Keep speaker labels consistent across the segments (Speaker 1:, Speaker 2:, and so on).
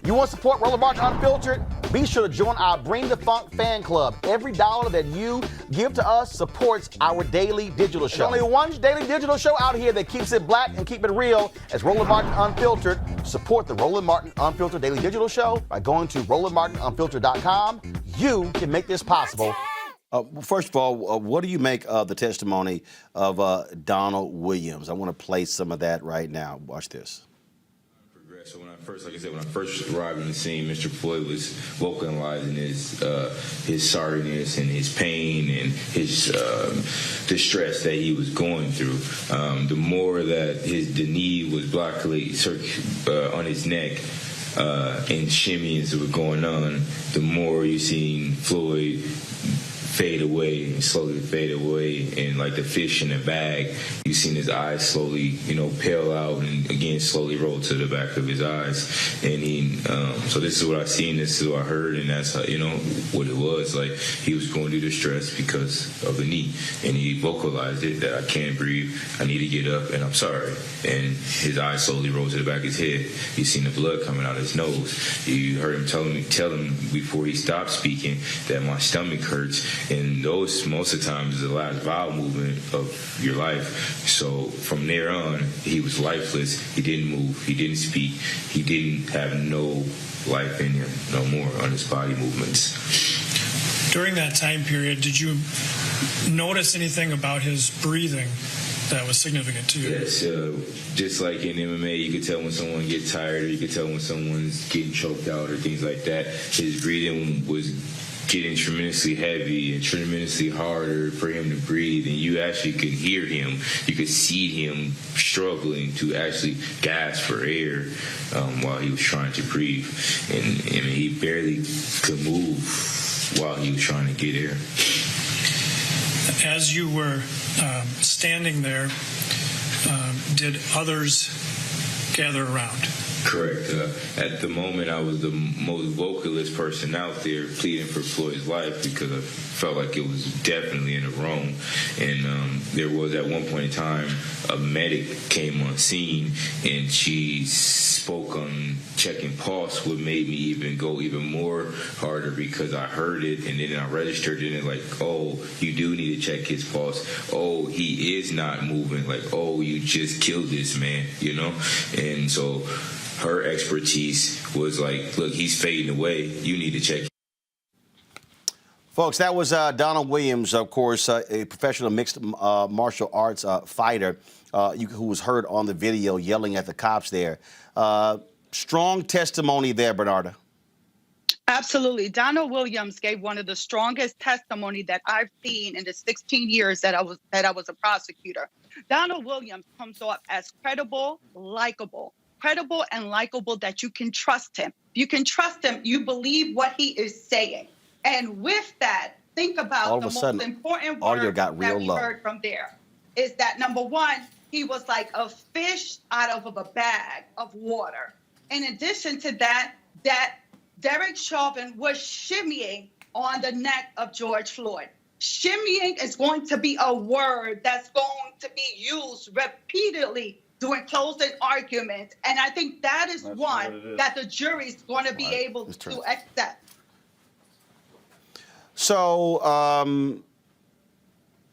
Speaker 1: You want to support Roland Martin Unfiltered? Be sure to join our Bring the Funk fan club. Every dollar that you give to us supports our daily digital show. There's only one daily digital show out here that keeps it black and keep it real as Roland Martin Unfiltered. Support the Roland Martin Unfiltered daily digital show by going to RolandMartinUnfiltered.com. You can make this possible. First of all, what do you make of the testimony of Donald Williams? I want to play some of that right now. Watch this.
Speaker 2: So when I first arrived on the scene, Mr. Floyd was vocalizing his sorriness and his pain and his distress that he was going through. The more that the knee was blocked on his neck and shimmies were going on, the more you seen Floyd slowly fade away, and like the fish in a bag, you seen his eyes slowly, pale out, and again slowly roll to the back of his eyes. And so this is what I seen, this is what I heard, and that's how, what it was. Like, he was going through distress because of the knee, and he vocalized it, that I can't breathe, I need to get up, and I'm sorry. And his eyes slowly rolled to the back of his head. You seen the blood coming out of his nose. You heard him tell him before he stopped speaking that my stomach hurts. And those, most of the time, is the last bowel movement of your life. So from there on, he was lifeless. He didn't move. He didn't speak. He didn't have no life in him, no more on his body movements.
Speaker 3: During that time period, did you notice anything about his breathing that was significant to you?
Speaker 2: Yes, just like in MMA, you could tell when someone gets tired, or you could tell when someone's getting choked out or things like that. His breathing was getting tremendously heavy and tremendously harder for him to breathe, and you actually could hear him. You could see him struggling to actually gasp for air while he was trying to breathe, and he barely could move while he was trying to get air.
Speaker 3: As you were standing there, did others gather around?
Speaker 2: Correct. At the moment, I was the most vocalist person out there pleading for Floyd's life, because I felt like it was definitely in the wrong. And there was, at one point in time, a medic came on scene, and she spoke on checking pulse, what made me even go even more harder, because I heard it, and then I registered it, and like, oh, you do need to check his pulse. Oh, he is not moving. Like, oh, you just killed this man, And so her expertise was like, look, he's fading away. You need to check.
Speaker 1: Folks, that was Donald Williams, of course, a professional mixed martial arts fighter who was heard on the video yelling at the cops there. Strong testimony there, Bernarda.
Speaker 4: Absolutely. Donald Williams gave one of the strongest testimony that I've seen in the 16 years that I was a prosecutor. Donald Williams comes off as credible and likable, that you can trust him. You can trust him. You believe what he is saying. And with that, think about the most important word that we heard from there is that, number one, he was like a fish out of a bag of water. In addition to that, Derek Chauvin was shimmying on the neck of George Floyd. Shimmying is going to be a word that's going to be used repeatedly during closing arguments. And I think that is one that the jury is going to be able to accept.
Speaker 1: So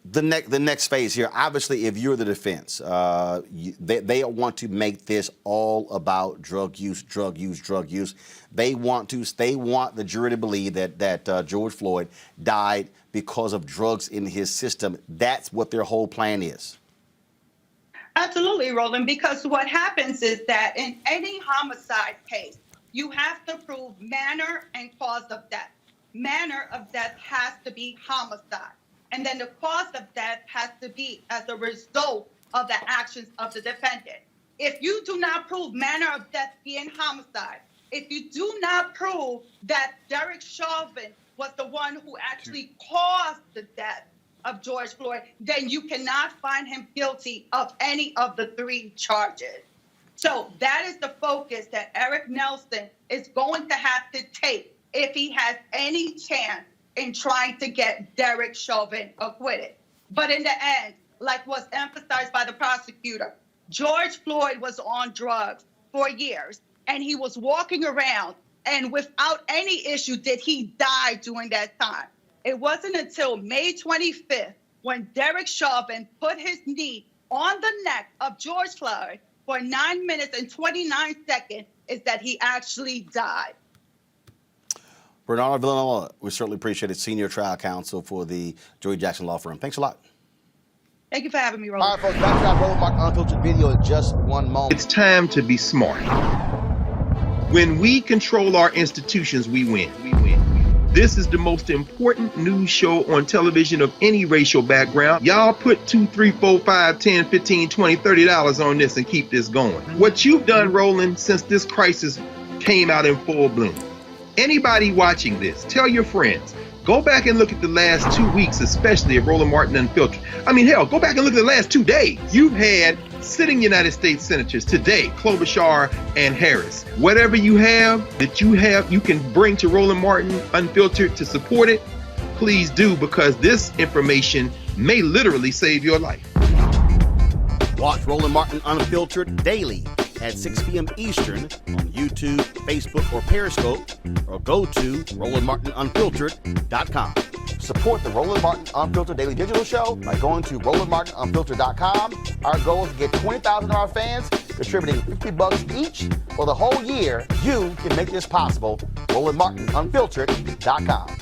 Speaker 1: the next phase here, obviously, if you're the defense, they want to make this all about drug use. They want the jury to believe that George Floyd died because of drugs in his system. That's what their whole plan is.
Speaker 4: Absolutely, Roland, because what happens is that in any homicide case, you have to prove manner and cause of death. Manner of death has to be homicide. And then the cause of death has to be as a result of the actions of the defendant. If you do not prove manner of death being homicide, if you do not prove that Derek Chauvin was the one who actually caused the death of George Floyd, then you cannot find him guilty of any of the three charges. So that is the focus that Eric Nelson is going to have to take if he has any chance in trying to get Derek Chauvin acquitted. But in the end, like was emphasized by the prosecutor, George Floyd was on drugs for years. and he was walking around, and without any issue did he die during that time. It wasn't until May 25th when Derek Chauvin put his knee on the neck of George Floyd for 9 minutes and 29 seconds is that he actually died.
Speaker 1: Bernardo Villanova, we certainly appreciate it. Senior trial counsel for the Joey Jackson Law Firm. Thanks a lot.
Speaker 4: Thank you for having me, Roland.
Speaker 1: All right, folks, back to our Roland Martin Unfiltered video in just one moment.
Speaker 5: It's time to be smart. When we control our institutions, we win. This is the most important news show on television of any racial background. Y'all put $2, $3, $4, $5, $10, $15, $20, $30 on this and keep this going. What you've done, Roland, since this crisis came out in full bloom. Anybody watching this, tell your friends. Go back and look at the last 2 weeks, especially of Roland Martin Unfiltered. I mean, hell, go back and look at the last 2 days. You've had sitting United States senators today, Klobuchar and Harris. Whatever you have, you can bring to Roland Martin Unfiltered to support it, please do, because this information may literally save your life.
Speaker 1: Watch Roland Martin Unfiltered daily at 6 p.m. Eastern on YouTube, Facebook, or Periscope, or go to RolandMartinUnfiltered.com. Support the Roland Martin Unfiltered Daily Digital Show by going to RolandMartinUnfiltered.com. Our goal is to get 20,000 of our fans contributing $50 each for the whole year. You can make this possible. RolandMartinUnfiltered.com.